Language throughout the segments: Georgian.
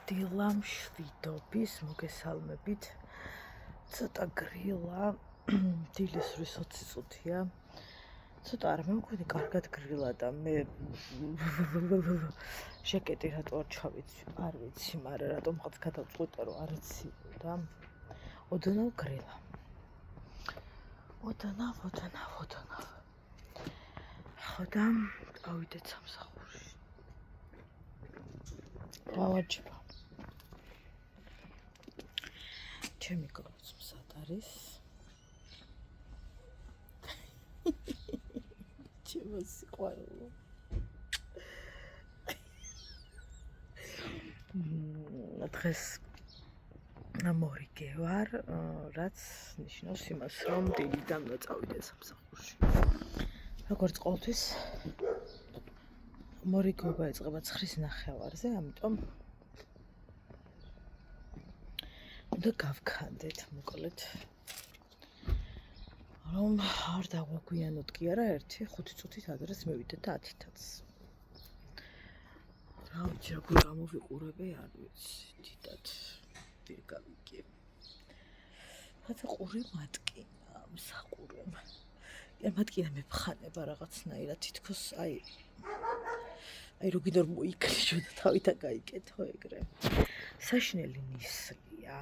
დილამშვიდობის მოგესალმებით. ცოტა გრილა, დილის 20 წუთია. ცოტა არ მემკვიდე კარგად გრილა და მე ჟაკეტი რატო არ ჩავიცი, არ ვიცი, მაგრამ რატომღაც გადავწყვიტე რომ არ იცი და ოდნავ გრილა. ოდნავ. ხოდა ავიდეთ სამსახურში. გავაჯება. ჩემი გოგოც მსად არის. ჩემო სიყვარულო. დღეს მორიგე ვარ, რაც ნიშნავს იმას, რომ დილიდან წავიდე სამსახურში. როგორც ყოველთვის მორიგეობა ეწყება 9:30-ზე, ამიტომ უნდა გავქანდეთ მოკლედ. რომ არ დაგვაგვიანოთ კი არა 1-5 წუთით ადრეს მივიდეთ და 10-ით. რა ვიცი, როგორ გამოვიყურებე, არ ვიცი, დიდად ვერ გავიგე. ხათა ყური მატკინა, მსაყურემ. მატკინა მეფხანება რაღაცნაირად, თითქოს აი რო გინდა რომ მოიქრიშო და თავითა გაიკეთო ეგრე. საშინელი ნისლია,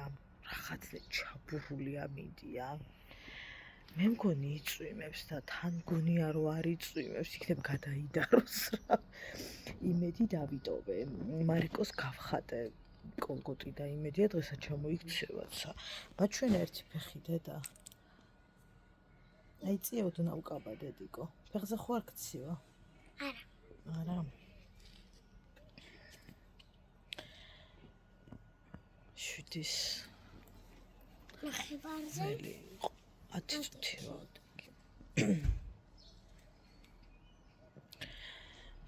რაღაცა ჩაბურულია მინდია. მე მგონი იწვიმებს და თან მგონია რომ არ იწვიმებს, იქნებ გადაიდაროს რა. იმედი დავიტოვე, მარიკოს გავხატე კოლგოტი და იმედია დღესაც ჩამოიქცევაცა. ბაჩვენა ერთი ფეხი დედა. აი წია ოდნავ უკაბადე დიკო. ფეხზე ხო არ გცივა? არა. შუდის. ნახევარზე? 10 წუთი რა.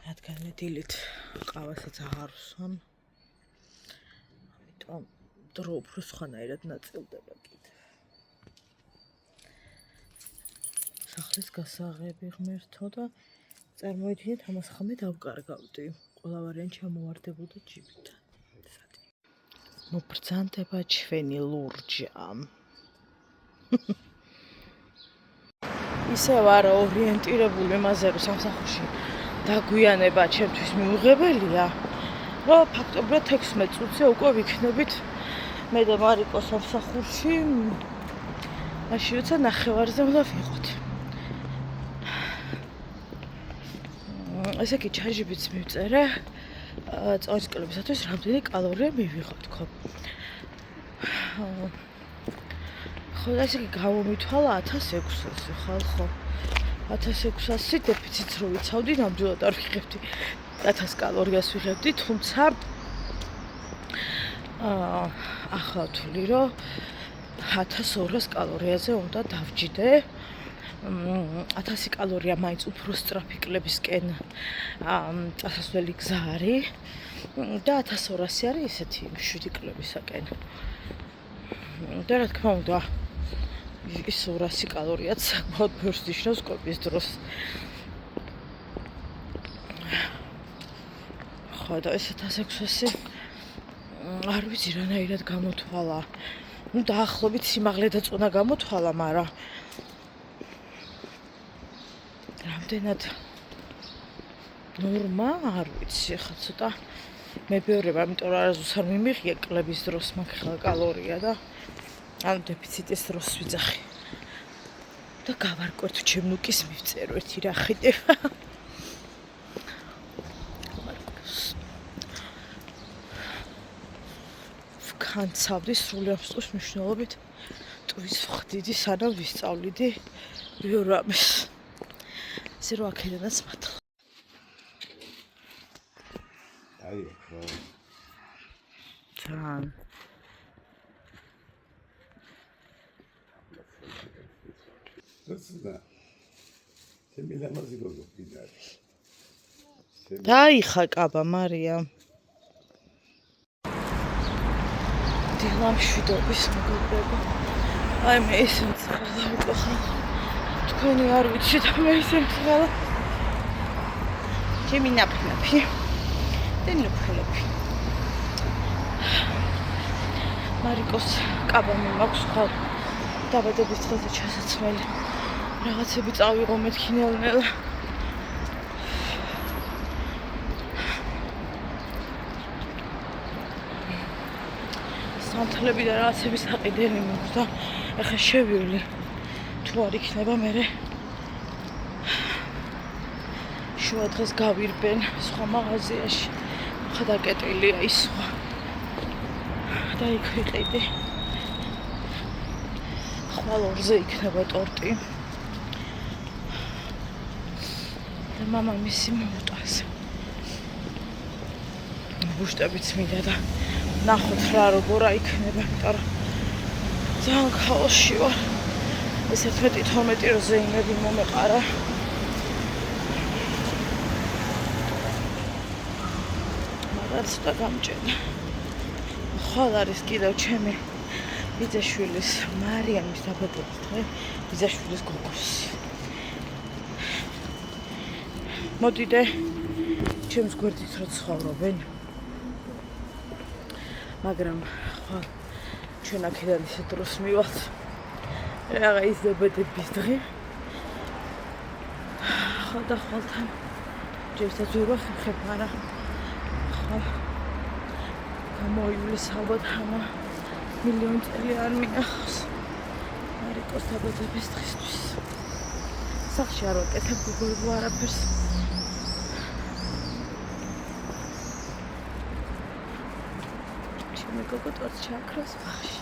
რადგან მე დილით ყავასაც აღარ ვსვამ. ამიტომ დრო უფრო სხვანაირად ნაწილდება კიდე. სახლის გასაღები ღმერთო და წარმოიდგინეთ ამას ხამე დავკარგავდი. ყველა ვარიანტი ჩამოვარდებოდა ჯიბიდან. მობრძანდება ჩვენი ლურჯა. ისე ვარ ორიენტირებული იმაზე, რომ სამსახურში დაგვიანება ჩემთვის მიუღებელია, რომ ფაქტობრივად 16 წუთზე უკვე ვიქნებით მე და მარიკო სამსახურში, მაშინ როცა 9:30-ზე უნდა ვიყოთ. ესე იგი ჩარჯიბიც მივწერე, წონის კლუბისათვის რამდენი კალორია მივიღო თქო. ხო, ესე იგი გამომითვალა 1600-ზე ხალხო. 1600 დეფიციტს რო ვიცავდი, ნამდვილად არ ვიღებდი. 1000 კალორიას ვიღებდი, თუმცა ახლა ვთვლი, რომ 1200 კალორიაზე უნდა დავჯიდე. 1000 კალორია მაინც უფრო სწრაფი კლებისკენ წასასვლელი გზა არის და 1200 არის ისეთი 7 კლებისაკენ. და რა თქმა უნდა, ის 200 კალორიაც საკმაოდ ბევრს ნიშნავს კვების დროს. ხო და ეს 1600 არ ვიცი რანაირად გამოთვალა. ნუ დაახლოებით სიმაღლე და წონა გამოთვალა, მაგრამ რამდენად ნორმა არ ვიცი, ხა ცოტა მებეორება, იმიტომ რომ არასდროს არ მიმიღია კლების დროს მაგ კალორია და ანუ დეფიციტის დროს ვიძახი. და გავარკვევთ ჩემნუკის მივწერო ერთი რა ხდება. ვქანცავდი სრული ამსტოს მნიშვნელობით ტყვის ვხდიდი, სანამ ვისწავლიდი ბევრ რამეს. ისე რომ აქედანაც მართლა. აი ხო. თან. და ჩემი ლამაზი გოგო კიდე. დაიხა კაბა მარია. დილამშვიდობის მოგებება. აი მე ისე მცხრალა ვიყო. თქვენი არ ვიცი და მე ისე მცხრალა. ჩემი ნაფლაფი. და ნაფლაფი. მარიკოს კაბანი მაქვს ხვალ დაბადების დღეზე ჩასაცმელი რაღაცები წავიღო მეთქი ნელ-ნელა სამთლები და რაღაცების აყიდელი მაქვს და ეხლა შევივლი თუ არ იქნება მერე შუა დღეს გავირბენ სხვა მაღაზიაში ხადაკეტილია ის სხვა და იქ ვიყიდი ხვალ ორზე იქნება ტორტი და მამამისი მოუტანს ბუშტებიც მინდა და ნახოთ რა როგორ აიქნება იმიტომ რომ ძალიან ქაოსში ვარ ეს 11-12 რზეინები მომეყარა ცოტა გამჭედა. ხვალ არის კიდევ ჩემი ბიძაშვილის მარიამის დაბადების დღე, ბიძაშვილის გოგოსი. მოდიდე ჩემს გვერდით რო ცხოვრობენ. მაგრამ ხვალ ჩვენ აქედან ისე დროს მივალთ. რაღა ის დაბადების დღე. ხვალ და ხვალთან ჯერსაც ვერ ვახერხებ, მაგრამ გამოივლის ალბათ ამა მილიონი წელი არ მინახავს მარიკოს დაბადების დღისთვის სახლში არ ვაკეთებ გუგოლ არაფერს ჩემი გოგო ტორტ ჩაქროს ბაღში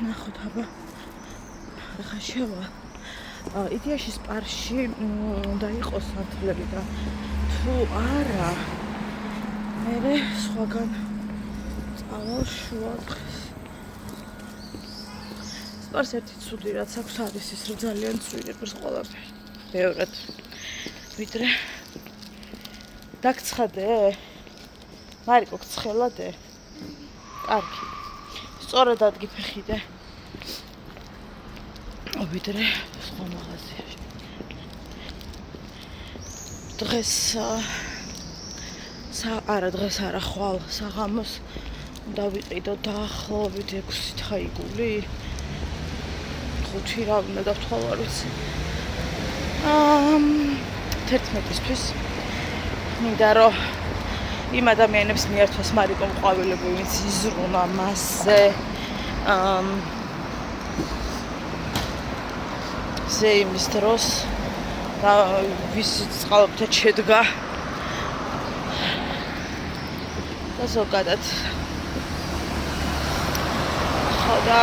ნახოთ აბა ახლა შევა იდეაში სპარში უნდა იყოს სამთლები და თუ არა მერე სხვაგან წავალ შუა დღეს სპარს ერთი ცუდი რაც აქვს არის ის რომ ძალიან ცვირებს ყველაფერი ბევრად ვიდრე დაგცხადე მარიკო გცხელადე კარგი სწორად ადგიფეხიდე ვიდრე სხვა მაღაზიაში დღეს არა დღეს არა ხვალ საღამოს უნდა ვიყიდო დაახლოებით 6 თაიგული 5 რა უნდა დავთვალო არ ვიცი 11-ისთვის მინდა რომ იმ ადამიანებს მიართვას მარიკომ ყვავილები ვინც იზრუნა მასზე ზეიმის დროს და ვისიც წყალობთა შედგა და ზოგადად ხოდა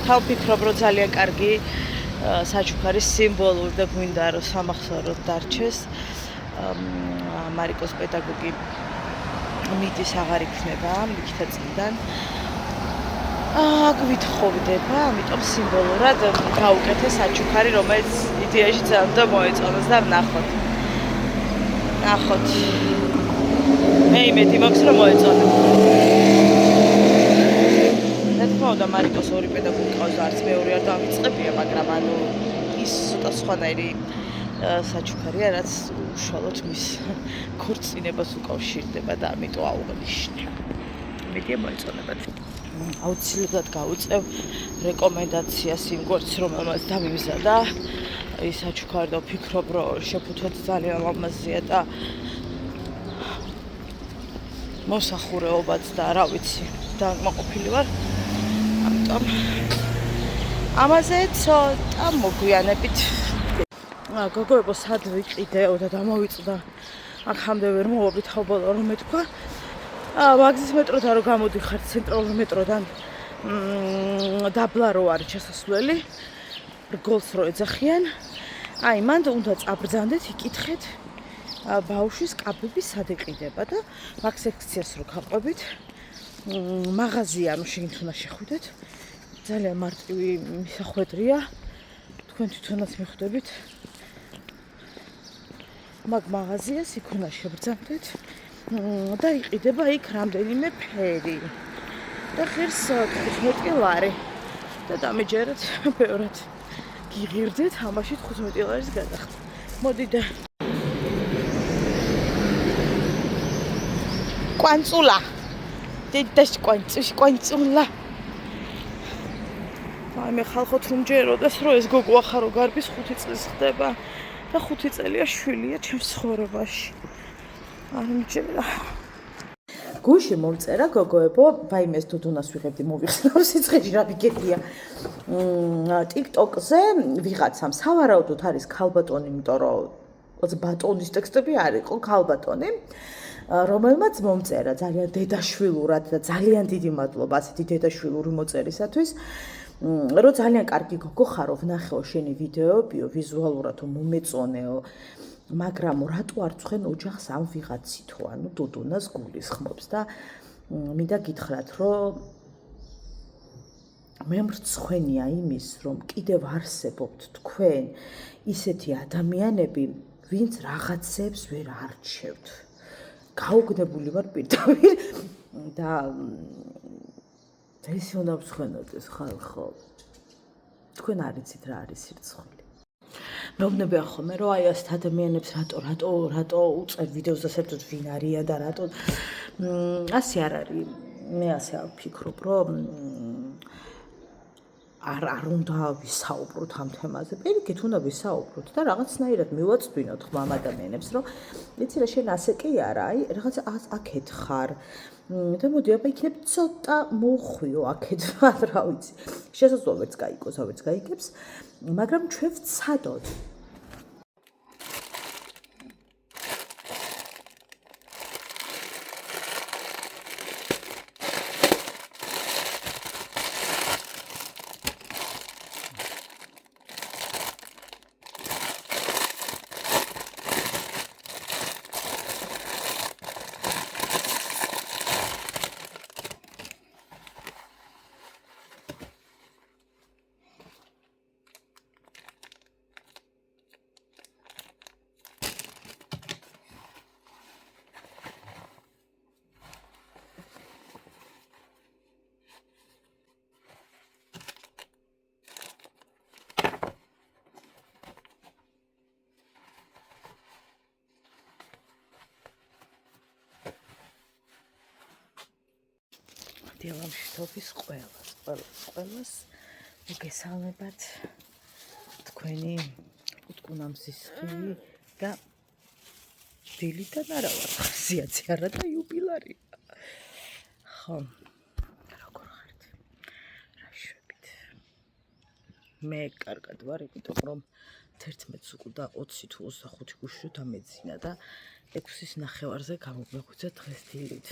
თავფიქრობ რომ ძალიან კარგი საჩუქარი სიმბოლური და გვინდა რომ სამახსოვროდ დარჩეს მარიკოს პედაგოგი მიდის აღარ იქნება იქთა წინდან გვითხოვდება, ამიტომ სიმბოლურად გავუკეთე საჩუქარი, რომელიც იდეაში ძალიან მოეწონოს და ვნახოთ. ნახოთ. მე იმედი მაქვს რომ მოეწონოს. რა თქმა უნდა, მარიკოს ორი პედაგოგი ყავს და არც მეორე არ დავიწყებია, მაგრამ ანუ ის ცოტა სხვანაირი საჩუქარია, რაც უშუალოდ მის ქორწინებას უკავშირდება და ამიტომ აუღნიშნე. იმედია მოეწონებათ. აუცილებლად გავუწევ რეკომენდაციას იმ გვერდს, რომელმაც დამიმზადა ის საჩუქარი და ვფიქრობ, რომ შეფუთვაც ძალიან ლამაზია და მოსახურეობაც და რა ვიცი, დაკმაყოფილი ვარ. ამიტომ ამაზე ცოტა მოგვიანებით. გოგოებო, სად ვიყიდეო და დამოვიწყდა. აქამდე ვერ მოვაბით ხალბალა რომ მეთქვა. მაგზის მეტროდან რო გამოდიხართ ცენტრალურ მეტროდან დაბლა რო არის შესასვლელი რგოლს რო ეძახიან აი მანდ უნდა წაბრძანდეთ იკითხეთ ბავშვის კაბები სად ეყიდება და მაგ სექციას რო გაყვებით მაღაზია ანუ შეგით უნდა შეხვიდეთ ძალიან მარტივი მისახვედრია თქვენ თვითონაც მიხვდებით მაგ მაღაზიას იქ უნდა შებრძანდეთ და იყიდება იქ რამდენიმე ფერი და ღირს 15 ლარი და დამეჯერეთ ბევრად გიღირდეთ ამაში 15 ლარის გადახდა მოდიდე კვანწულა. დედაში კვანწულა. აი მე ხალხოთ რომ ჯეროდეს რომ ეს გოგო ახარო გარბის 5 წლის ხდება და 5 წელია შვილია ჩემს ცხოვრებაში. არ მიჭირდა. გუშინ მომწერა გოგოებო, ვაიმეს დუდუნას ვიღებდი მოვიხსნავ სიცხეში რა ვიგებია. TikTok-ზე ვიღაცამ სავარაუდოდ არის ქალბატონი, იმიტომ რომ ბატონის ტექსტები არ იყო, ქალბატონი, რომელმაც მომწერა ძალიან დედაშვილურად და ძალიან დიდი მადლობა ასეთი დედაშვილური მოწერისათვის. რომ ძალიან კარგი გოგო ხარო, ვნახეო შენი ვიდეოებიო, ვიზუალურად მომეწონეო, მაგრამ რატო არ წვენ ოჯახს ამ ვიღაცითო, ანუ დუდუნას გულისხმობს და მინდა გითხრათ, რომ მე მრცხვენია იმის, რომ კიდევ არსებობთ თქვენ ისეთი ადამიანები, ვინც რაღაცებს ვერ არჩევთ. გაუგნებული ვარ პირდაპირ და ეს უნდა ვცხვენოდეს ხალხო. თქვენ არ იცით რა არის სირცხული. მეუბნებიან ხოლმე რომ აი ასეთ ადამიანებს რატო უწერ ვიდეოს და საერთოდ ვინ არიან და რატო ასე არ არის. მე ასე ვფიქრობ, რომ არ უნდა ვისაუბროთ ამ თემაზე. პირიქით უნდა ვისაუბროთ და რაღაცნაირად მივაწვინოთ ხმამ ადამიანებს, რომ იცი რა შენ ასე კი არა, აი რაღაც აქეთ ხარ. და მოდი აბა იქნებ ცოტა მოუხვიო აქეთ, რა ვიცი. შესაძლოა ვერც გაიგოს, ვერც გაიგებს, მაგრამ ჩვენ ვცადოთ. დილამშვიდობის ყველას მოგესალმებათ თქვენი უტკუნამსისხლი და დილიდან არა ვარ ხასიათი არა და იუბილარია. ხო, როგორ ხართ? რა შვებით? მე კარგად ვარ, იმიტომ რომ 11-ს უკვე 20 თუ 25 გუშინ დამეძინა და 6-ის ნახევარზე გამომეღვიძა დღეს დილით.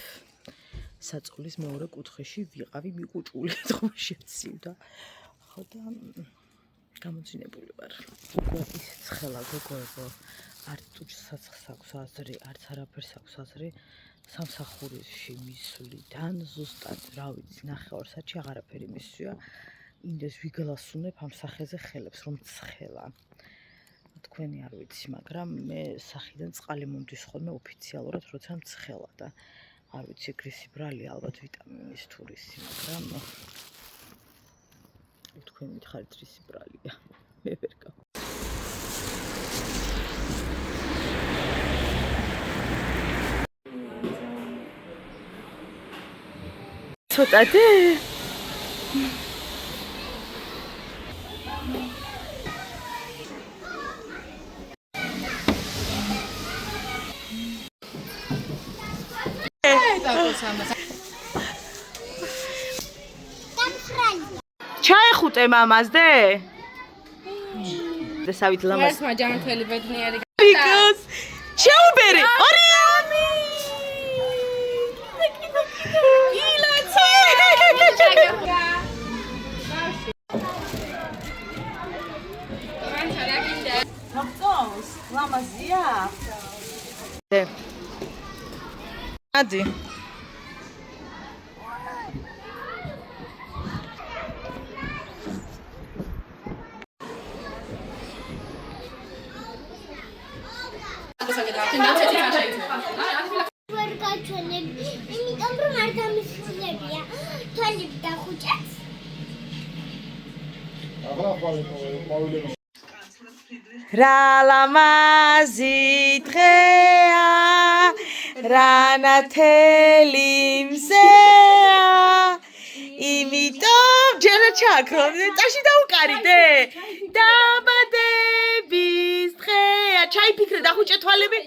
საწოლის მეორე კუთხეში ვიყავი მიკუჭული თქმა შეცივდა. ხო და გამოძინებული ვარ. უკვე ის ცხელა გოგოებო, არც ტუჩსაც აქვს აზრი, არც არაფერს აქვს აზრი. სამსახურში მისვლიდან ზუსტად, რა ვიცი, ნახევარსაათში აღარაფერი მისვია. ინდეს ვიგლასუნებ ამ სახეზე ხელებს, რომ ცხელა. თქვენი არ ვიცი, მაგრამ მე სახიდან წყალი მომდის ხოლმე ოფიციალურად, როცა მცხელა და არ ვიცი, გრისი ბრალი ალბათ ვიტამინის თურისი, მაგრამ თქვენ მითხარით რისი ბრალია. მე ვერ გავ. ცოტათი ჩაიხუტე მამაზდე? დასავით ლამას. ეს მაჯანმრთელი ბედნიერი. ბიკოს შეუბერი. ორიამი. ილაცე. მოგწონს? ლამაზია? დე. ადი. რა ლამაზი დღეა, რანათელი მზეა იმიტომ ჯერა ჩაქრო ტაში დაუკარიდე დაბადების დღეა ჩაიფიქრე და ხუჭე თვალები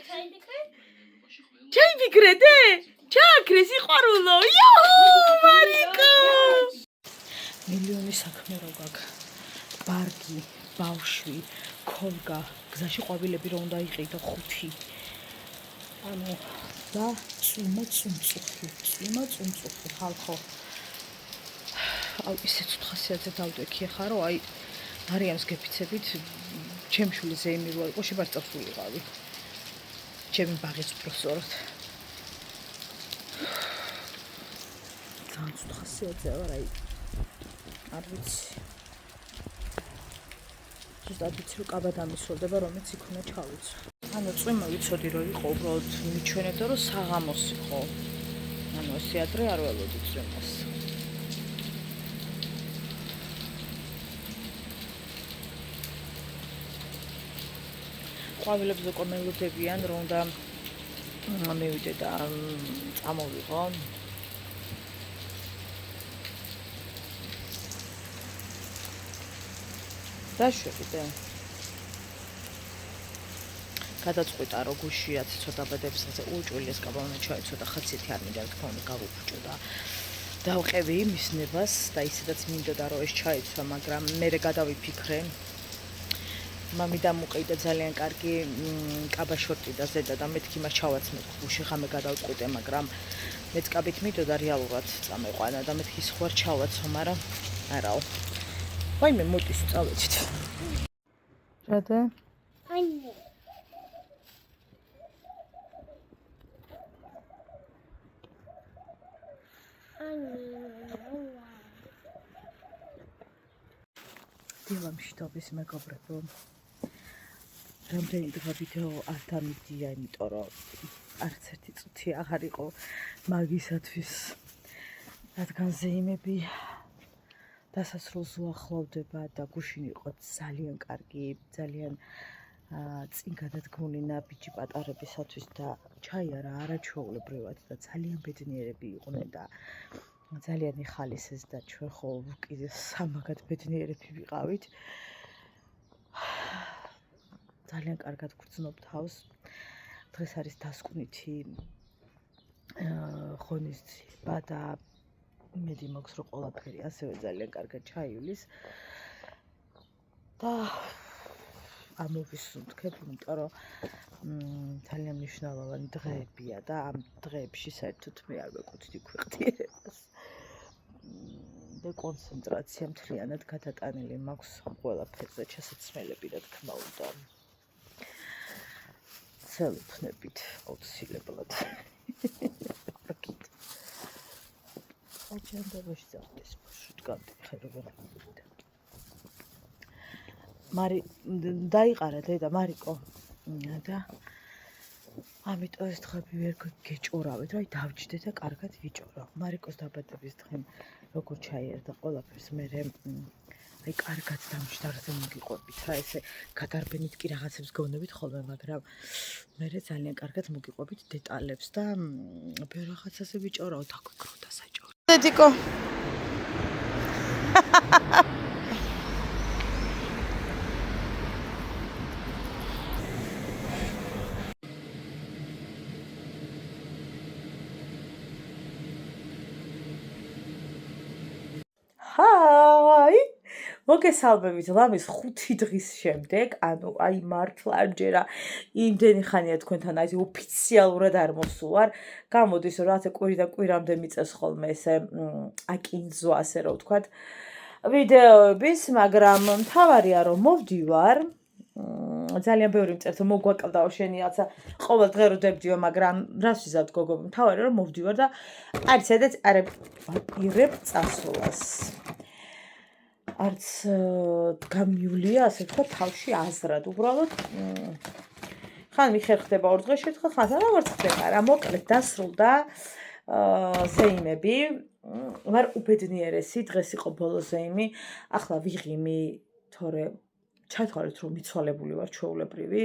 ჩაიფიქრედე ჩაქრე სიყვარულო იოჰუ მარიკო მილიონი საქმე რო გაქვს ბარგი ბავშვი ქოლგა გზაში ყვავილები რო უნდა იყიდო 5 ანუ და წუმა ხალხო აუ ისე ცუთხასიათზე დავდექი ხა რომ აი მარიამს გეფიცებით ჩემი შვილი ზეიმი რო იყო შებარწავს ვიყავი ჩემი ბაღიც პროფესორად ძალიან ცუთხასიათზე ვარ აი არ ვიცი ზუსტად ვიცი რომ კაბად ამისვლდება რომელიც იქ უნდა ჩავიცვა ანუ წვიმა ვიცოდი რომ იყო უბრალოდ მიჩვენებდა რომ საღამოს იყო ანუ ესე ადრე არ ველოდი წვიმას ყვავილებს უკვე მელოდებიან რომ უნდა მივიდე და წამოვიღო დაშვებიდე გადაწყვიტა რომ გუშიაც ცოტა ბედებსაზე უჭვილი ეს კაბა უნდა ჩაიცოდა ხაცეთი არ მინდა თქმა უნდა გავუფუჭო და დავყევი იმის ნებას და ისედაც მინდოდა რომ ეს ჩაიცვა მაგრამ მერე გადავიფიქრე მამი დამუყიდა ძალიან კარგი კაბა შორტი და ზედა და მეთქი მას ჩავაცმეთ გუში ხამე გადავწყვიტე მაგრამ მეც კაბით მიდოდა რეალურად წამეყვანა და მეთქი სხვა ჩავაცო მაგრამ არაო ვაიმე მოდის წავედით რატო Anne. დილამშვიდობის მეგობრებო რამდენი დღე ვიდეო არ დამიდია იმიტომ რომ არც ერთი წუთი აღარ იყო მაგისათვის რადგან ზეიმები დასასრულს უახლოვდება და გუშინ იყო ძალიან კარგი ძალიან წინ გადადგმული ბიჭი პატარებისათვის და ჩაიარა არაჩვეულებრივად და ძალიან ბედნიერები იყვნენ და ძალიან იხალისეს და ჩვენ ხო კიდე სამაგად ბედნიერები ვიყავით ძალიან კარგად გვგრძნობ თავს დღეს არის დასკვნითი ღონისძიება და მედი მაქვს რომ ყველაფერი ასევე ძალიან კარგად ჩაივლის და ამოვისუნთქებ იმიტომ რომ ძალიან მნიშვნელოვანი დღეებია და ამ დღეებში საერთოდ მე არ ვეკუთვნი ქვეყნიერებას და კონცენტრაცია მთლიანად გადატანილი მაქვს ყველაფერზე ჩასაცმელები რა თქმა უნდა ცელფნებით აუცილებლად აჩენდებაში წავდეს შუტკანტი ხერობა მარი დაიყარა დედა მარიკო და ამიტომ ეს დღები ვერ გეჭორავეთ რა დავჯდე და კარგად ვიჭორავ მარიკოს დაბადების დღემ როგორ ჩაიერდა ყველაფერს მე აი კარგად დამჯდარზე მოგიყვებით რა ესე გადარბენით კი რაღაცებს გონებით ხოლმე მაგრამ მე ძალიან კარგად მოგიყვებით დეტალებს და ბევრ რაღაცაზე ვიჭორავ დაგვიკროდა საჭორო დედიკო Hi! მოგესალმებით ლამის 5 დღის შემდეგ, ანუ აი მართლა ამჯერა იმდენი ხანია თქვენთან აი ოფიციალურად არ მოსულარ. გამოდის რომ რაღაცა კვირიდან კვირამდე მიწევს ხოლმე ესე აკინძვა ასე რომ ვთქვათ ვიდეოების, მაგრამ მთავარია რომ მოვდივარ. ძალიან ბევრი მწერთ რომ მოგვაკლდაო შენი რაღაცა ყოველ დღე რო დებდიო, მაგრამ რას ვიზავთ გოგო? მთავარია რომ მოვდივარ და არც სადაც არ აპირებ წასვლას. არც გამიულია ასე თქვა თავში აზრად უბრალოდ ხან მიხერხდება 2 დღე შეთხა ხან რაღაც ხდება რა მოკლედ დასრულდა ზეიმები ვარ უბედნიერესი დღეს იყო ბოლო ზეიმი ახლა ვიღიმი თორე ჩათვალეთ რომ მიცვალებული ვარ ჩვეულებრივი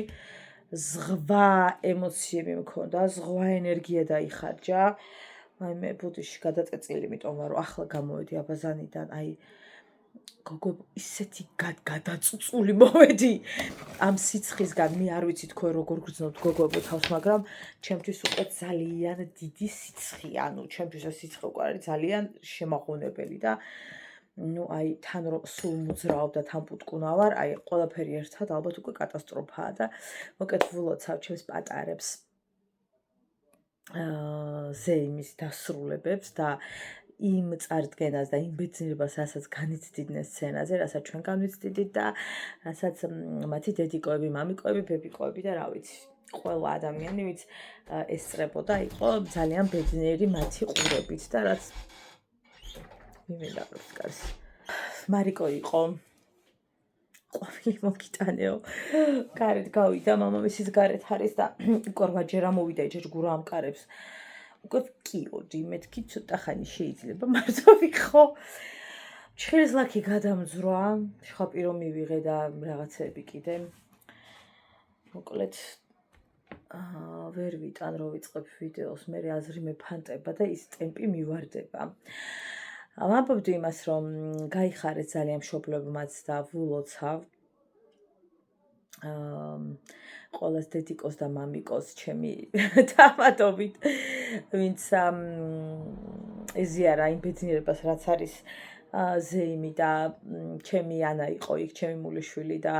ზღვა ემოციები მქონდა, ზღვა ენერგია დაიხარჯა. აი მე ბუდიში გადაწეწილი, იმიტომ რომ ახლა გამოვედი აბაზანიდან, აი გოგო ისეთი გადაწუწული მოვედი ამ სიცხისგან, მე არ ვიცი თქვენ როგორ გრძნობთ გოგოებო თავს, მაგრამ ჩემთვის უკვე ძალიან დიდი სიცხეა, ანუ ჩემთვის ეს სიცხე უკვე არის ძალიან შემაღონებელი და ну აი თან რომ სულ მოძრაობ და თან პუტკუნავარ, აი ყველაფერი ერთად ალბათ უკვე კატასტროფაა და მოკეთ ვლოცავ ჩემს პატარებს ზეიმის დასრულებებს და იმ წარდგენას და იმ ბედნიერებას, რასაც განიცდიდნენ სცენაზე, რასაც ჩვენ განვიცდიდით და რასაც მათი დედიკოები, მამიკოები, ბებიკოები და რა ვიცი, ყველა ადამიანი, ვინც ესწრებოდა, იყო ძალიან ბედნიერი მათი ყურებით და რაც მიმედაყრებს კარს. მარიკო იყო ყვავილი მოგიტანეო. გარეთ გავიდა, მამამისის გარეთ არის და უკორვაჯერ ამოვიდა ეჯერგურა ამკარებს. უკვე ვკიოდი, მეთქი ცოტა ხანი შეიძლება მარტო ვიყო. ჩხირის ლაქი გადამძვრა, შხაპირო მივიღე და რაღაცები კიდე. მოკლედ ვერ ვიტან რომ ვიწყებ ვიდეოს, მე აზრი მეფანტება და ის ტემპი მივარდება. ვამბობდი იმას, რომ გაიხარეთ ძალიან მშობლებმაც და ვლოცავ ყველას დედიკოს და მამიკოს ჩემი დამატობით, ვინც ეზიარა იმ ბედნიერებას, რაც არის ზეიმი და ჩემი ანა იყო იქ, ჩემი მულიშვილი და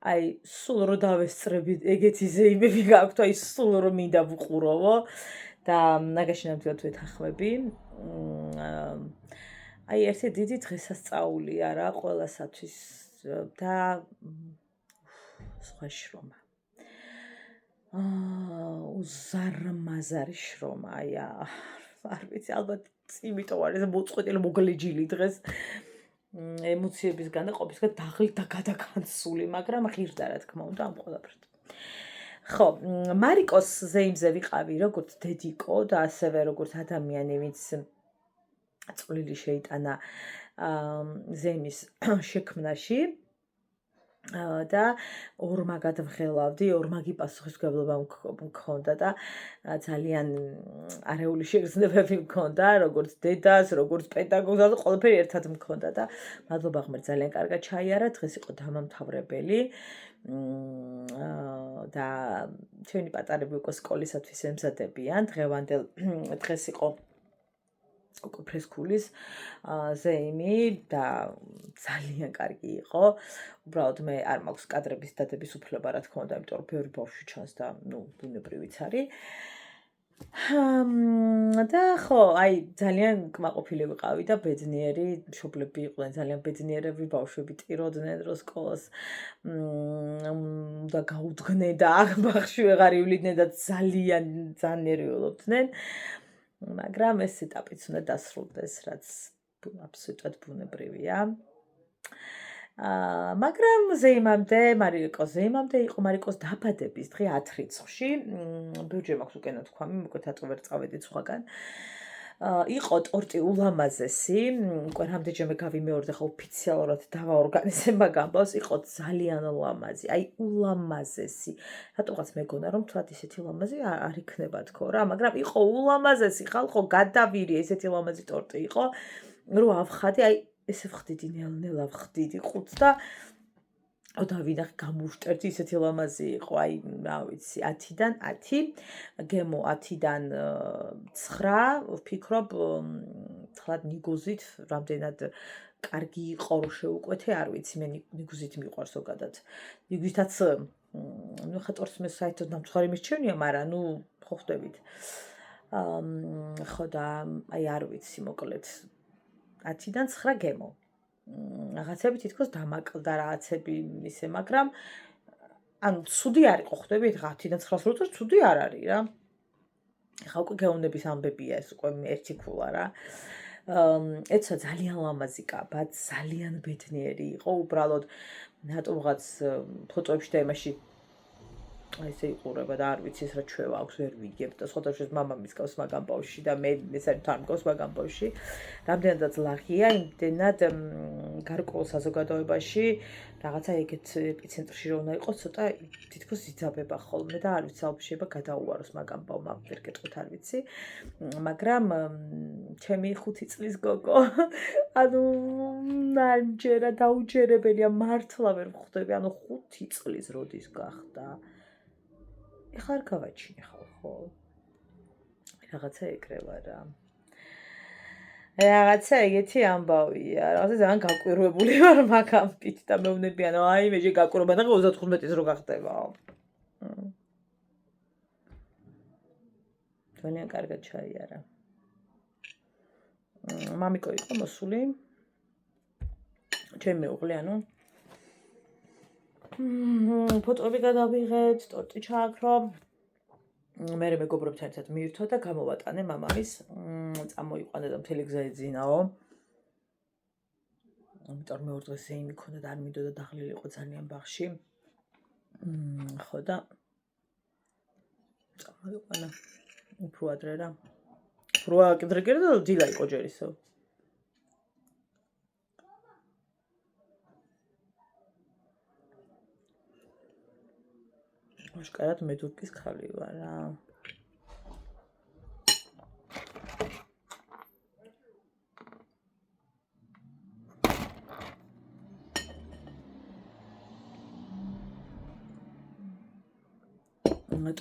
აი სულ რო დავესწრები ეგეთი ზეიმები გაქვთ, აი სულ რო მინდა ვუყურავო და ნაგაში ნამდვილად ვეთანხმები. აი ერთი დიდი დღესასწაულია რა ყველასათვის და სხვა შრომა. უზარმაზარი შრომა, აი არ ვიცი, ალბათ იმიტომ არის მოწყვეტილი მოგლეჯილი დღეს ემოციებისგან და ყოფისგან დაღლით და გადაგანცული, მაგრამ ღირდა რა თქმა უნდა ამ ყველაფერთ. ხო, მარიკოს ზეიმზე ვიყავი როგორც დედიკო და ასევე როგორც ადამიანი, ვინც წვლილი შეიტანა ზეიმის შექმნაში და ორმაგად ვღელავდი, ორმაგი პასუხისმგებლობა მქონდა და ძალიან არეული შეგრძნებები მქონდა, როგორც დედას, როგორც პედაგოგს, ყველაფერი ერთად მქონდა და მადლობა ღმერთს ძალიან კარგად ჩაიარა, დღეს იყო დამამთავრებელი და ჩვენი პატარები უკვე სკოლისათვის ემზადებიან, დღევანდელ დღეს იყო უკვე ფრესკულის ზეიმი და ძალიან კარგი იყო. უბრალოდ მე არ მაქვს კადრების დადების უფლება, რა თქმა უნდა, იმიტომ რომ ბევრი ბავშვი ჩანს და ნუ ბუნებრივიც არის. და ხო, აი ძალიან კმაყოფილი ვიყავი და ბედნიერი მშობლები იყვნენ, ძალიან ბედნიერები ბავშვები ტიროდნენ რო სკოლას და გაუდგნენ და ბაღში ვეღარ ივლიდნენ და ძალიან ნერვიულობდნენ. მაგრამ ეს ეტაპიც უნდა დასრულდეს, რაც აბსოლუტურად ბუნებრივია. მაგრამ ზეიმამდე, მარიკოს ზეიმამდე იყო მარიკოს დაბადების დღე 10 რიცხვში. ბევრჯერ მაქვს უკვე ნათქვამი, მოკლედ ატო ვერ წავედით სხვაგან. იყო ტორტი ულამაზესი, უკვე რამდენჯერმე გავიმეორე და ხო ოფიციალურად დავაორგანიზე მაგ ამბავს, იყო ძალიან ლამაზი, აი ულამაზესი. რატოღაც მეგონა რომ თვათ ისეთი ლამაზი არ იქნება თქო რა, მაგრამ იყო ულამაზესი, ხალხო გადავირი, ესეთი ლამაზი ტორტი იყო, რო ავხადი, აი ესე ვხდიდი ნელ-ნელა ვხდიდი ხუთს და დავინახე გამოვშტერდი, ისეთი ლამაზი იყო, აი რა ვიცი, 10-დან 10, გემო 10-დან 9, ვფიქრობ, თლად ნიგოზით რამდენად კარგი იყო რომ შეუკვეთე, არ ვიცი, მე ნიგოზით მიყვარს ზოგადად. ნიგვითაც ნუ ხატორს მე საერთოდ დამცხარი მირჩენია, მაგრამ ნუ ხო ხვდებით. ხო და აი არ ვიცი, მოკლედ 10-დან 9 გემო. რაღაცები თითქოს დამაკლდა რაღაცები ისე, მაგრამ ანუ ცუდი არ იყო, ხვდებით, 10-დან 9-ს როცა ცუდი არ არის რა. ხა უკვე გეოვნების ამბებია ეს უკვე ერთი ქულა რა. ეცა ძალიან ლამაზი კაბა, ძალიან ბედნიერი იყო, უბრალოდ რატომღაც ფოტოებში და იმაში აი ესე იყურება და არ ვიცი ეს რა ჩვევა აქვს ვერ ვიგებ და სხვადასხვა შემთხვევაში მამა მისგავს მაგამ ბავშვში და მე არ თან მგავს მაგამ ბავშვში რამდენადაც ლაღია იმდენად გარკვეულ საზოგადოებაში რაღაცა ეგეთ ეპიცენტრში რომ უნდა იყოს ცოტა თითქოს იძაბება ხოლმე და არ ვიცი ალბათ შეიძლება გადაუაროს მაგამ ბავმა ვერ გეტყვით არ ვიცი მაგრამ ჩემი 5 წლის გოგო ანუ ნანჯერა დაუჯერებელია მართლა ვერ ვხვდები ანუ 5 წლის როდის გახდა ეხლა არ გავაჩინე ხო რაღაცა ეკრევა რა რაღაცა ეგეთი ამბავია რაღაცა ძალიან გაკვირვებული ვარ მაგამით და მეუბნებიან აი მე შეგაკვირობა და 35-ის რო გახდება ძალიან კარგად ჩაიარა მამიკო იყო მოსული ჩემი მეუღლე ანუ ფოტოები გადავიღეთ, ტორტი ჩააქრო. მე მეგობრებთან ერთად მივირთვა და გამოვატანე მამამის. წამოიყვანა და მთელი გზა ეძინაო. ამიტომ მე ორ დღეს ზეიმი ქონდა და არ მინდოდა დაღლილიყო ძალიან ბაღში. ხო და წამოიყვანა. უფრო ადრე რა. უფრო ადრე კიდე დილა იყო ჯერ ისევ. Აშკარად მე თურქის ხალი ვარ რა.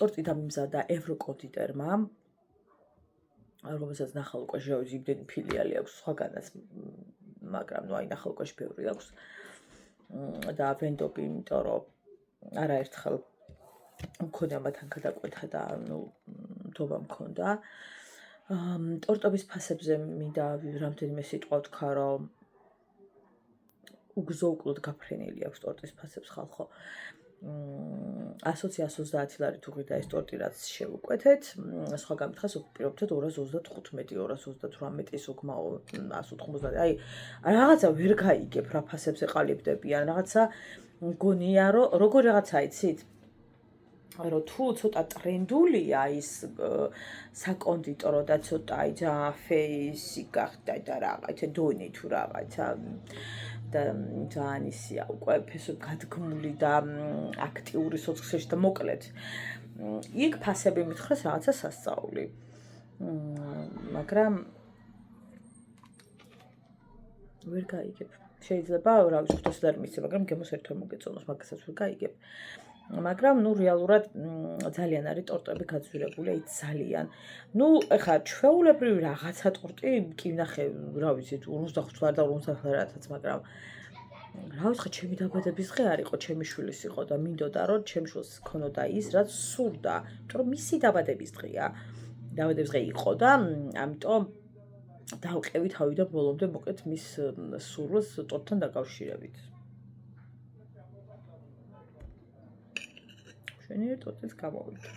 ტორტი დამიმზადა ევროკონდიტერმა. რომელსაც ნახალუკაში რავი იმდენი ფილიალი აქვს სხვაგანაც, მაგრამ ნუ აი ნახალუკაში ბევრი აქვს. და ვენდობი, იმიტომ რომ არაერთხელ მქონდა მათთან გადაკვეთა და ნუ თობა მქონდა. ტორტობის ფასებზე მინდა რამდენიმე სიტყვა ვთქვა, რომ უგზო-უკლოდ გაფრენილი აქვს ტორტის ფასებს ხალხო. 100-130 ლარი თუ ღირდა ეს ტორტი რაც შევუკვეთეთ, სხვა გამითხას უპირობთ 235, 238-ის უკმაო 190. აი რაღაცა ვერ გაიგებ რა ფასებს ეყალიბდებიან, რაღაცა მგონია რომ როგორ რაღაცა იცით? რომ თუ ცოტა ტრენდულია ის საკონდიტერო და ცოტა აი ძალიან ფეისი გახდა და რაღაცა დონი თუ რაღაცა და ძალიან ისია უკვე ფესო გადგმული და აქტიური სოციალში და მოკლედ იქ ფასები მითხრას რაღაცა სასწაული მაგრამ ვერ გაიგებ შეიძლება რა ვიცი ხუთას არ მისცე მაგრამ გემოს ერთო მოგეწონოს მაგასაც ვერ გაიგებ მაგრამ ნუ რეალურად ძალიან არის ტორტები გაძვირებული, აი ძალიან. ნუ ეხლა ჩვეულებრივი რაღაცა ტორტი კი ნახე, რა ვიცი, 45 ლარი და 50 ლარათაც, მაგრამ რა ვიცი, ჩემი დაბადების დღე არ იყო, ჩემი შვილის იყო და მინდოდა რომ ჩემ შვილს ქონოდა ის, რაც სურდა, იმიტომ რომ მისი დაბადების დღეა. დაბადების დღე იყო და ამიტომ დავყევი თავიდან ბოლომდე მოკეთ მის სურვილს ტორტთან დაკავშირებით. შენიერ ტორტს გამოვიდა.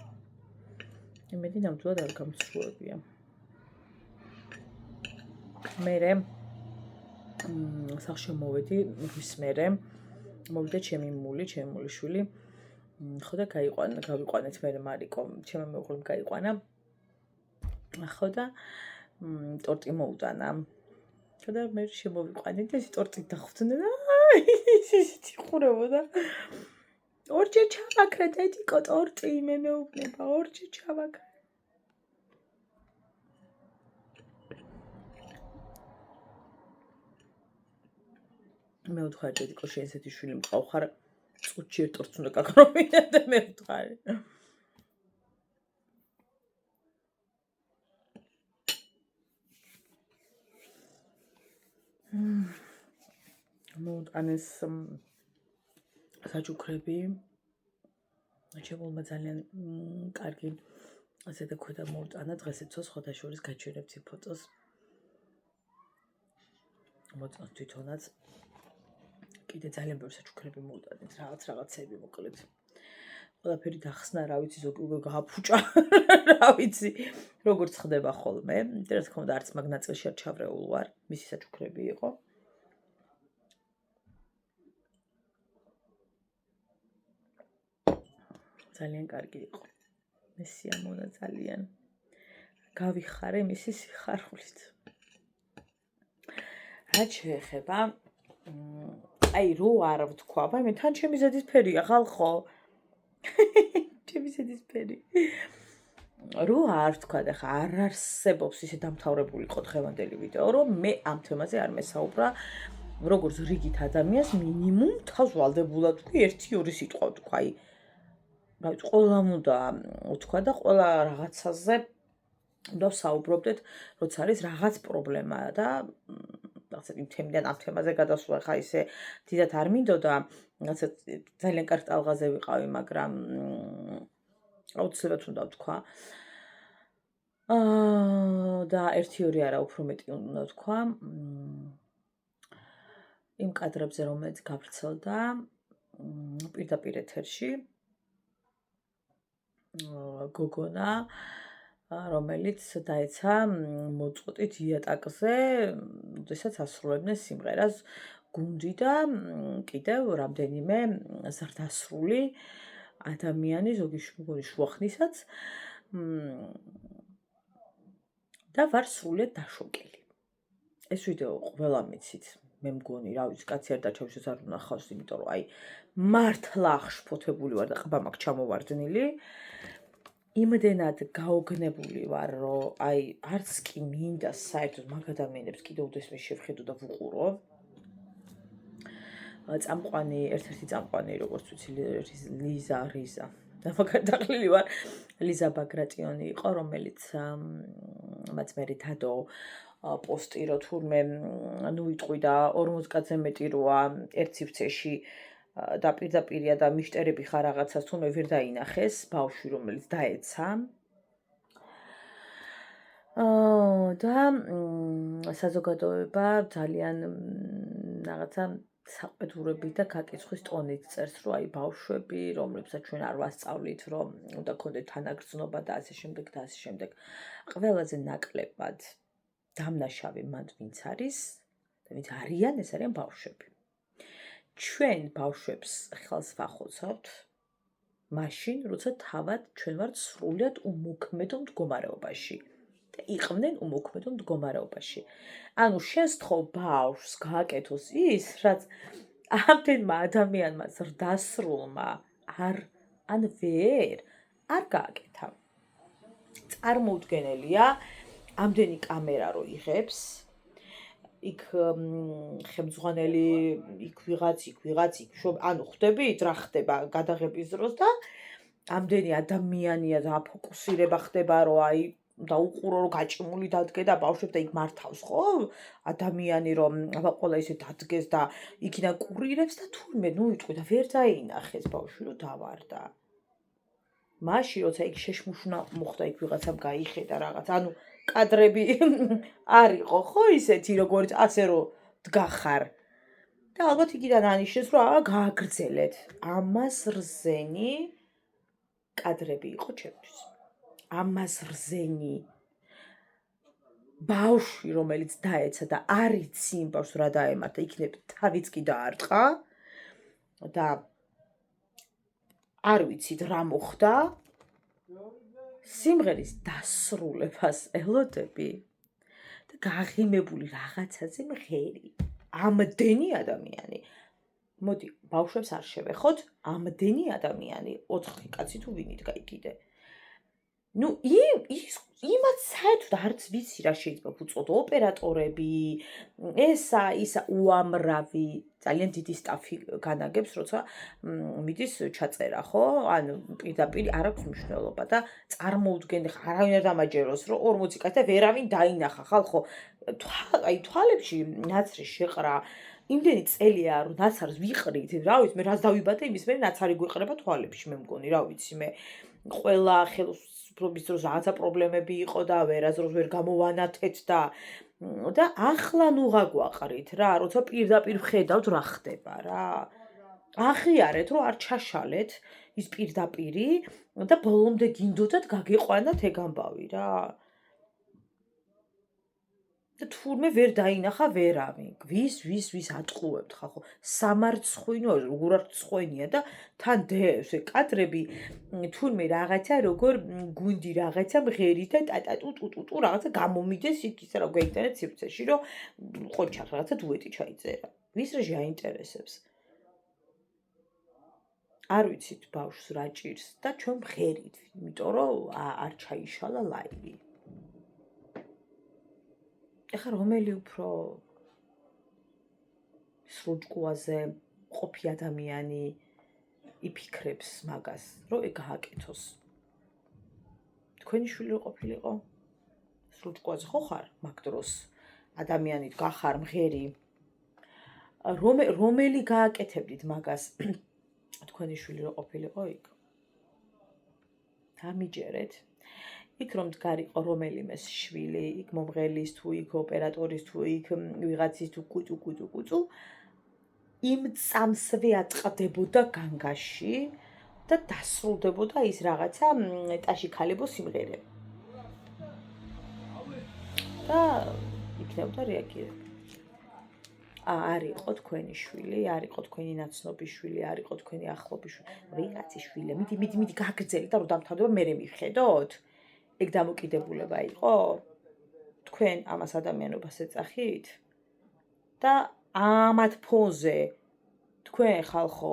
იმედი ნამდვილად არ გამცრუებია. მერე სახში მოვედი, რის მერე მოვიდა ჩემი შვილი. ხო და გავიყვანეთ მერე მარიკო, ჩემი მეუღლემ გაიყვანა. ხო და ტორტი მოუტანა. ხო და მე შემოვიყვანეთ და ეს ტორტი დახვდნენ და ისეთი ხურებოდა. ორჯერ ჩავაქრე დედიკო ტორტი მე მეუბნება ორჯერ ჩავაქრე მე ვთქვი დედიკო შენ ესეთი შვილი მყავხარ წუთში ერთ ტორტს უნდა გაგროვინე და მე ვთქვი მოვუტანეს საჩუქრები ჩემულმა ძალიან კარგი ასე და ქვედა მოვუტანა დღესაც სხვათა შორის გაჩვენებთ იმ ფოტოს მოწონს თვითონაც კიდე ძალიან ბევრი საჩუქრები მოვუტანეთ რაღაცები მოკლედ ყველაფერი დახსნა რა ვიცი ზოგი გააფუჭა რა ვიცი როგორც ხდება ხოლმე რა თქმა უნდა არც მაგ ნაწილში არ ჩავრეულ ვარ მისი საჩუქრები იყო ძალიან კარგი იყო. მე სიამონა ძალიან. გავიხარე მისი სიხარულით. რაც შეეხება აი რო არ ვთქვა, მე თან ჩემი ზედისფერია ხალხო. ჩემი ზედისფერი. რო არ ვთქვა და ხა არ არსებობს ისე დამთავრებული იყო დღევანდელი ვიდეო, რომ მე ამ თემაზე არ მესაუბრა, როგორც რიგით ადამიანს მინიმუმ თავს ვალდებულად ვთქვი 1-2 სიტყვა ვთქვა, აი რა ვიცი, ყველამ უნდა ვთქვა და ყველა რაღაცაზე უნდა საუბრობდეთ, როცა არის რაღაც პრობლემა და რაღაცა იმ თემიდან ამ თემაზე გადასვლა ხა ისე დიდად არ მინდოდა, რაღაცა ძალიან კარგ ტალღაზე ვიყავი, მაგრამ აუცილებლად უნდა ვთქვა. და 1-2 არა, უფრო მეტი უნდა ვთქვა. იმ კადრებზე, რომელიც გავრცელდა პირდაპირ ეთერში, გოგონა, რომელიც დაეცა მოწყვეტით იატაკზე, როდესაც ასრულებდნენ სიმღერას გუნდი და კიდევ რამდენიმე ზრდასრული ადამიანი, ზოგი მგონი შუახნისაც და ვარ სრულიად დაშოკილი. ეს ვიდეო ყველა მიცით, მე მგონი, რა ვიცი, კაცი არ დაჩავშეს არ უნახავს, იმიტომ რომ აი მართლა აღშფოთებული ვარ და ყბა მაქვს ჩამოვარდნილი. იმდენად გაოგნებული ვარ, რომ აი არც კი მინდა საერთოდ მაგ ადამიანებს კიდევ უდესმის შევხედო და ვუყურო. წამყვანი, ერთ-ერთი წამყვანი, როგორც ვიცი, რიზა. და მაგარდაღლილი ვარ. ლიზა ბაგრატიონი იყო, რომელიც მათ მერე თადო პოსტი რო თურმე იტყვი და 40 კაცზე მეტი როა ერთ სივრცეში და პირდაპირია და მიშტერები ხარ რაღაცას თურმე ვერ დაინახეს ბავშვი, რომელიც დაეცა. და საზოგადოება ძალიან რაღაცა საყედურებით და გაკიცხვის ტონით წერს, რომ აი ბავშვები, რომლებსაც ჩვენ არ ვასწავლით, რომ უნდა გქონდეთ თანაგრძნობა და ასე შემდეგ და ასე შემდეგ. ყველაზე ნაკლებად დამნაშავე მანდ ვინც არის და ვინც არიან, ეს არიან ბავშვები. ჩვენ ბავშვებს ხელს ვახოცავთ მაშინ, როცა თავად ჩვენ ვართ სრულიად უმოქმედო მდგომარეობაში. და იყვნენ უმოქმედო მდგომარეობაში. ანუ შენ სთხოვ ბავშვს გააკეთოს ის, რაც ამდენმა ადამიანმა ზრდასრულმა არ გააკეთა. წარმოუდგენელია, ამდენი კამერა რო იღებს, იქ ხელმძღვანელი, იქ ვიღაც, ანუ ხვდებით რა ხდება გადაღების დროს და ამდენი ადამიანია და აფოკუსირება ხდება, რომ აი და უყურო რომ გაჭიმული დადგე და ბავშვებს და იქ მართავს ხო? ადამიანი რომ აბა ყველა ისე დადგეს და იქიდან კურირებს და თურმე იტყვი და ვერ დაინახეს ბავშვი რომ დავარდა. მაშინ როცა იქ შეშმუშნა მოხდა, იქ ვიღაცამ გაიხედა რაღაც, ანუ კადრები არისო ხო ისეთი როგორც ასე რომ დგახარ. და ალბათ იქიდან ანიშნეს რომ გააგრძელეთ. ამას რზენი კადრები იყო ჩემთვის. ამას რზენი ბავშვი, რომელიც დაეცა და არ იცი იმ ბავშვს რა დაემართა, იქნებ თავიც კი დაარტყა და არ ვიცით რა მოხდა. სიმღერის დასრულებას ელოდები და გაღიმებული რაღაცაზე მღერი. ამდენი ადამიანი. მოდი, ბავშვებს არ შევეხოთ, ამდენი ადამიანი, 4 კაცი თუ ვინით გაიგიდე. ნუ იმათ საერთოდ არც ვიცი რა შეიძლება ვუწოდო, ოპერატორები, ისა უამრავი, ძალიან დიდი სტაფი განაგებს, როცა მიდის ჩაწერა, ხო? ანუ პირდაპირ არ აქვს მნიშვნელობა და წარმოუდგენელი არავინ არ დამაჯეროს, რომ 40 კაცი და ვერავინ დაინახა, ხალხო. აი თვალებში ნაცრის შეყრა იმდენი წელია რომ ნაცარს ვიყრით, რა ვიცი, მე რაც დავიბადე, იმის მერე ნაცარი გვიყრება თვალებში, მე მგონი, რა ვიცი, მე ყველა ხელისუფლების დროს რაღაცა პრობლემები იყო და ვერასდროს ვერ გამოვანათეთ და ახლა ნუღა გვაყრით რა, როცა პირდაპირ ვხედავთ რა ხდება რა. აღიარეთ რომ არ ჩაშალეთ ის პირდაპირი და ბოლომდე გინდოდათ გაგეყვანათ ეგ ამბავი რა. და თურმე ვერ დაინახა ვერავინ. ვის ატყუებთ ხალხო. სამარცხვინო როგორ არ ცხენია და თან დევს კადრები თურმე რაღაცა როგორ გუნდი რაღაცა მღერი და ტატატუ რაღაცა გამომიდეს იქ ისე რა გვეინტერესებს სივრცეში რომ ხოჩახ რაღაცა დუეტი ჩაიწერა. ვის რა შეაინტერესებს? არ ვიცით ბავშვს რა ჭირს და ჩვენ მღერით, იმიტომ რომ არ ჩაიშალა ლაივი. ეხლა რომელი უფრო სროჭკუაზე ყოფი ადამიანი იფიქრებს მაგას, რომ ეგ გააკეთოს. თქვენი შვილი ყოფილიყო? სროჭკუაზე ხო ხარ მაგ დროს? ადამიანით გახარ მღერი. რომელი გააკეთებდით მაგას? თქვენი შვილი რო ყოფილიყო იქ? დამიჯერეთ. იქ რომ დგარიყო რომელიმე შვილი, იქ მომღერლის თუ იქ ოპერატორის თუ იქ ვიღაცის თუ კუწუ იმ წამსვე ატყდებოდა განგაში და დასრულდებოდა ის რაღაცა ტაში ქალებო სიმღერები. და იქნებოდა რეაგირება. არ იყო თქვენი შვილი, არ იყო თქვენი ნაცნობი შვილი, არ იყო თქვენი ახლობი შვილი, ვიღაცის შვილი. მიდი გაგრძელი და რომ დამთავრდება მე მივხედოთ. ეგ დამოკიდებულება იყო? თქვენ ამას ადამიანობას ეწახით? და ამათ ფონზე თქვენ ხალხო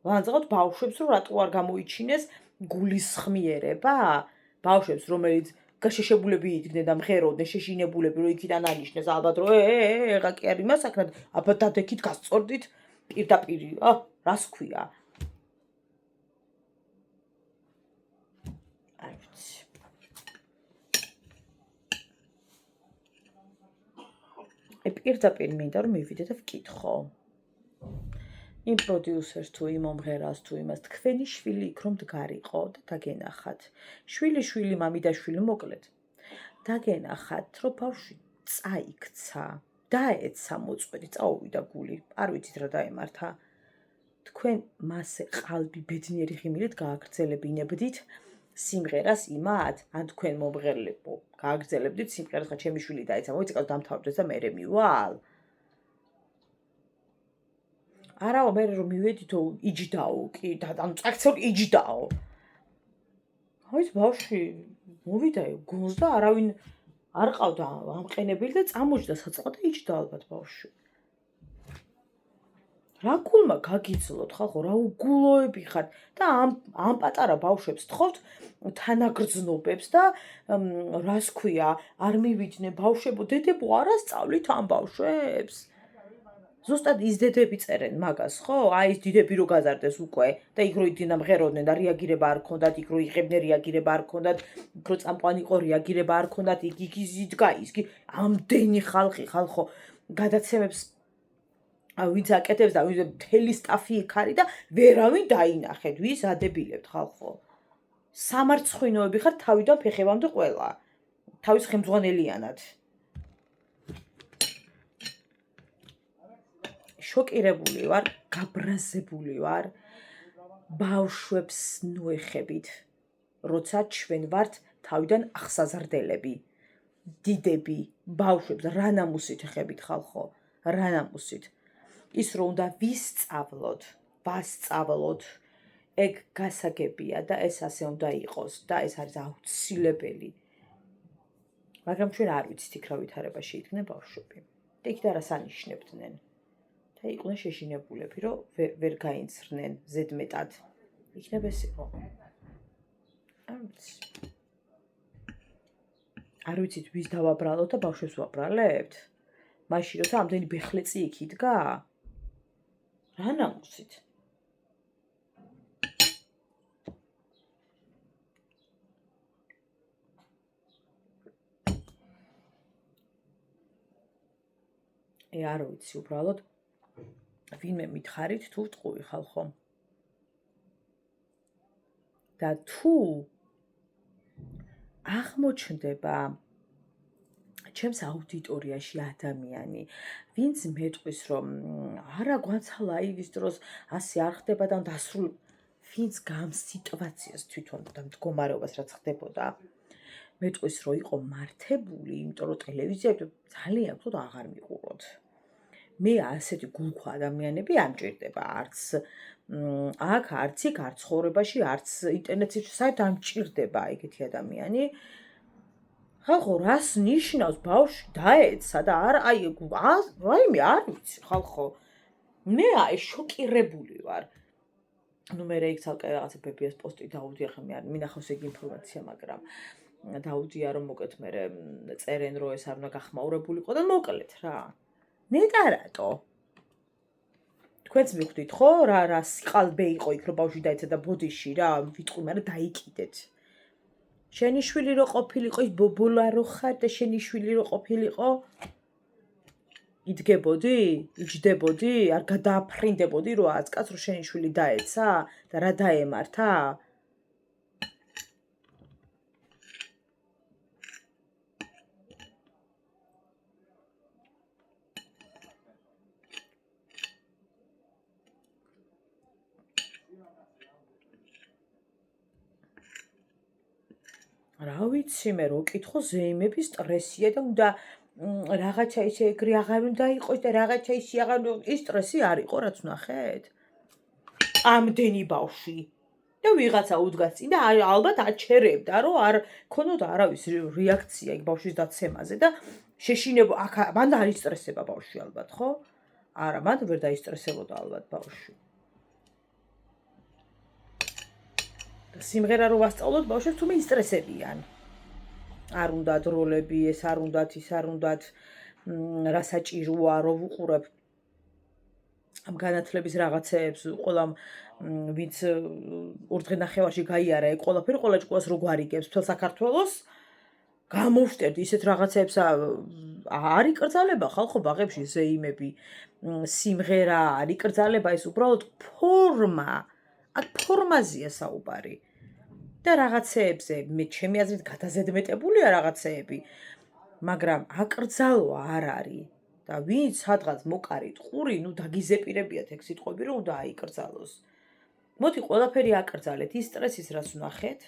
ვანძღავთ ბავშვებს რომ რატო არ გამოიჩინეს გულისხმიერება? ბავშვებს რომელიც გაშეშებულები იდგნენ და მღეროდნენ, შეშინებულები რომ იქიდან ანიშნეს ალბათ რომ ეხა კი არ იმასაკნად, აბა დადექით გასწორდით პირდაპირ, რას ქვია? არ ვიცი. პირდაპირ მინდა რომ მივიდე და ვკითხო. იმ პროდიუსერს თუ იმ მომღერალს თუ იმას თქვენი შვილი იქ რომ დგარიყო და დაგენახათ. შვილი, მამიდაშვილი მოკლედ. დაგენახათ რომ ბავშვი წაიქცა, დაეცა მოწყვეტი, წაუვიდა გული. არ ვიცით რა დაემართა. თქვენ მასე ყალბი ბედნიერი ღიმილით გააგრძელებინებდით სიმღერას იმათ, ან თქვენ მომღერლებო გააგრძელებდით სიმღერას, ხა ჩემი შვილი დაეცა, მოიწიკავ დამთავრდეს და მე მივალ. არაო, მე რომ მივედითო იჯდაო კი და ანუ წაქცეულ იჯდაო. აი ბავშვი მოვიდა გონს და არავინ არ ყავდა ამყენებელი და წამოჯდა საწყო და იჯდა ალბათ ბავშვი. რა გულმა გაგიძლოთ ხალხო, რა უგულოები ხართ და ამ პატარა ბავშვებს თხოვთ თანაგრძნობებს და რას ქვია, არ მივიდნენ ბავშვებო, დედებო, არა სწავლით ამ ბავშვებს. ზუსტად ის დედები წერენ მაგას, ხო? აი ის დიდები რო გაზარდეს უკვე და იქ რო იდგნენ და მღეროდნენ და რეაგირება არ ქონდათ, იქ რო იღებდნენ რეაგირება არ ქონდათ, იქ რო წამყვანი იყო რეაგირება არ ქონდათ, იქ იდგა ის კი ამდენი ხალხი ხალხო გადაცემებს ვინც აკეთებს და ვინც მთელი სტაფი იქ არის და ვერავინ დაინახეთ, ვის ადებილებთ ხალხო. სამარცხვინოები ხარ თავიდან ფეხევამდე ყველა. თავის ხელმძღვანელიანად. შოკირებული ვარ, გაბრაზებული ვარ ბავშვებს ნუეხებით, როცა ჩვენ ვართ თავიდან აღსაზრდელები, დიდები, ბავშვებს რა ნამუსით ეხებით ხალხო, რა ნამუსით. ის რომ უნდა ვასწავლოთ, ეგ გასაგებია და ეს ასე უნდა იყოს და ეს არის აუცილებელი. მაგრამ ჩვენ არ ვიცით იქ რა ვითარებაში იდგნენ ბავშვები. და იქ და რას ანიშნებდნენ. და იყვნენ შეშინებულები, რომ ვერ გაინცრნენ ზედმეტად. იქნებ ეს იყო. არ ვიცი. არ ვიცით ვის დავაბრალოთ და ბავშვებს ვაბრალებთ? მაშინ როცა ამდენი ბეხლეწი იქ იდგა? რა ნამუსით? არ ვიცი უბრალოდ ვინმე მითხარით თუ ვტყუი ხალხო. და თუ აღმოჩნდება ჩემს აუდიტორიაში ადამიანი, ვინც მეტყვის რომ არა გვანცალა ლაივის დროს ასე არ ხდება და დასრულ ვინც გამ სიტუაციას თვითონ და მდგომარეობას რაც ხდებოდა მეტყვის რომ იყო მართებული, იმიტომ რომ ტელევიზიაზე ძალიან ვთქვათ აღარ მიყუროთ. მე ასეთი გულქვა ადამიანები არ მჭირდება არც აქ, არც იქ, არც ცხოვრებაში, არც ინტერნეტში საერთოდ არ მჭირდება ეგეთი ადამიანი. ხალხო, რას ნიშნავს ბავშვი დაეცა და არ რაიმე არ ვიცი ხალხო. მე შოკირებული ვარ. მე იქ ცალკე რაღაცა ბებიას პოსტი დაუდია, ხა მე არ მინახავს ეგ ინფორმაცია, მაგრამ დაუდია რომ მოკეთ მე წერენ რომ ეს არ უნდა გახმაურებულიყო და მოკლეთ რა. ნეტა რატო? თქვენც მიხვდით ხო რა სიყალბე იყო იქ რომ ბავშვი დაეცა და ბოდიში რა ვიტყვი, მაგრამ დაიკიდეთ. შენი შვილი რო ყოფილიყო, ის ბობოლა რო ხარ და შენი შვილი რო ყოფილიყო, იდგებოდი? იჯდებოდი? არ გადააფრინდებოდი რო აცკაც რომ შენი შვილი დაეცა და რა დაემართა? რა ვიცი მე რო კითხო ზეიმები სტრესია და უნდა რაღაცა ისე ეგრე აღარ უნდა იყოს და რაღაცა ისე აღარ ის სტრესი არ იყო რაც ნახეთ? ამდენი ბავშვი და ვიღაცა უდგას წინ და ალბათ აჩერებდა რომ არ ქონოდა არავის რეაქცია იქ ბავშვის დაცემაზე და შეშინება აქ მან არ ისტრესება ბავშვი ალბათ ხო? არა, მან ვერ დაისტრესებოდა ალბათ ბავშვი. სიმღერა რო ვასწავლოთ ბავშვებს თუმე ისტრესებიან. არ უნდათ როლები, ეს არ უნდათ, ის არ უნდათ, რა საჭიროა, რო ვუყურებ ამ განათლების რაღაცეებს, ყველამ ვინც ურთღენახევარში გაიარა ეგ ყველაფერი, ყველა ჭკუას რო გვარიგებს მთელ საქართველოს, გამოვშტერთ ისეთ რაღაცეებს არ იკრძალება ხალხო ბაღებში ზეიმები, სიმღერა არ იკრძალება, ეს უბრალოდ ფორმა, აქ ფორმაზეა საუბარი. და რაღაცეებზე მე ჩემი აზრით გადაზედმეტებულია რაღაცეები, მაგრამ აკრძალვა არ არის და ვინც სადღაც მოკარით ყური, ნუ დაგიზეპირებიათ ეგ სიტყვები, რომ უნდა აიკრძალოს. მოდი ყველაფერი აკრძალეთ, ის სტრესის რაც ვნახეთ,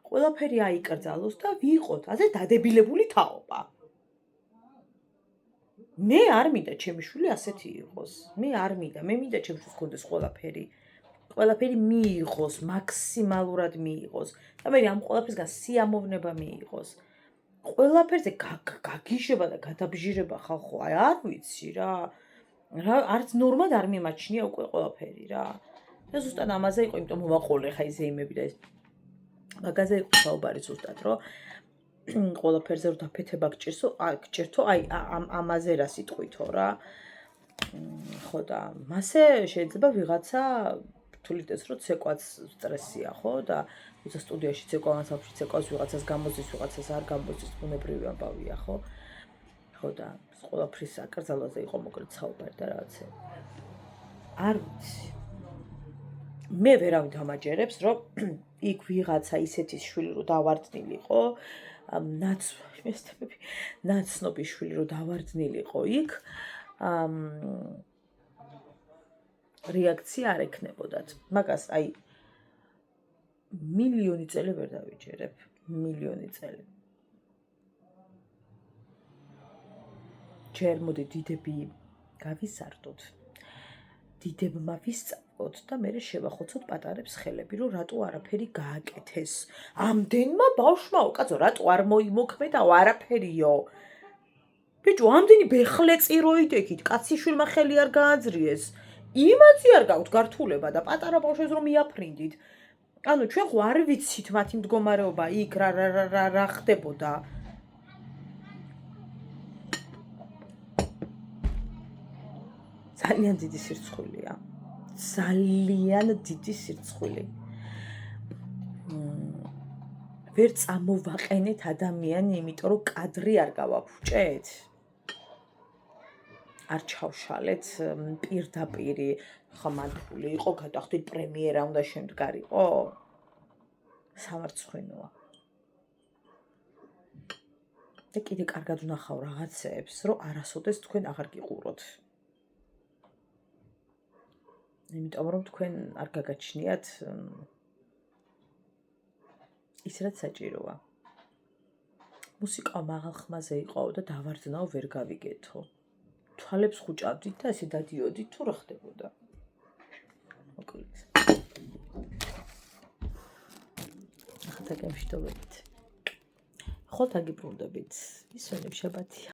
ყველაფერი აიკრძალოს და ვიყოთ ასე დადებილებული თაობა. მე არ მინდა ჩემი შვილი ასეთი იყოს. მე არ მინდა, მე მინდა ჩემს შვილს გქონდეს ყველაფერი. ყველაფერი მიიღოს, მაქსიმალურად მიიღოს და მე ამ ყველაფერსგან სიამოვნება მიიღოს. ყველაფერზე გაგიჟება და გადაბჟირება ხალხო, არ ვიცი რა. არც ნორმად არ მიმაჩნია უკვე ყველაფერი რა. და ზუსტად ამაზე იყო, იმიტომ მოვაყოლე ხა ის ზეიმები და ეს მაგაზე იყო საუბარი ზუსტად, რომ ყველაფერზე რომ დაფეთება გჭირთო, აი ამაზე რა სიტყვითო რა. ხო და მასე შეიძლება ვიღაცა თulites რომ ცეკვაც სტრესია ხო და ვიცა სტუდიაში ცეკვა მასალში ცეკვას ვიღაცას გამოზის ვიღაცას არ გამოზის ბუნებრივი ამბავია ხო ხო და ყველაფრის აკრძალვაზე იყო მოკლედ საუბარი და რაღაცა არ ვიცი მე ვერავინ დამაჯერებს რომ იქ ვიღაცა ისეთის შვილი რომ დავარდნილიყო ნაცნობი შვილი რომ დავარდნილიყო იქ რეაქცია არ ექნებოდათ. მაგას აი მილიონი წელი ვერ დავიჯერებ. მილიონი წელი. ჯერ მოდი დიდები გავისარდოთ. დიდებმა ვისწავლოთ და მე შევახოცოთ პატარებს ხელები, რომ რატო არაფერი გააკეთეს. ამდენმა ბავშვმა, კაცო, რატო არ მოიმოქმედაო არაფერიო. ბიჭო, ამდენი ბეხლეწი რო იდექით, კაცი შვილმა ხელი არ გააძრიეს. იმაცი არ გაქვთ გართულება და პატარა ბავშვებს რომ მიაფრინდით. ანუ ჩვენ ხო არ ვიცით მათი მდგომარეობა იქ რა ხდებოდა. ძალიან დიდი სირცხვილია. ძალიან დიდი სირცხვილი. ვერ წამოვაყენეთ ადამიანი, იმიტომ რომ კადრი არ გავაფუჭეთ. არ ჩავშალეთ პირდაპირი ხმართული იყო გადახდით პრემიერა უნდა შემდგარიყო სამარცხვინოა და კიდე კარგად ვნახავ რაღაცეებს რომ არასოდეს თქვენ აღარ გიყუროთ იმიტომ რომ თქვენ არ გაგაჩნიათ ის რაც საჭიროა მუსიკა მაღალ ხმაზე იყავ და დავარძნაო ვერ გავიგეთო. თვალებს ხუჭავდით და ესე დადიოდით თუ რა ხდებოდა. მოკლედ. ახლა დაგემშვიდობებით. ხოლთ აგიბრუნდებით. ისვენებ შაბათია.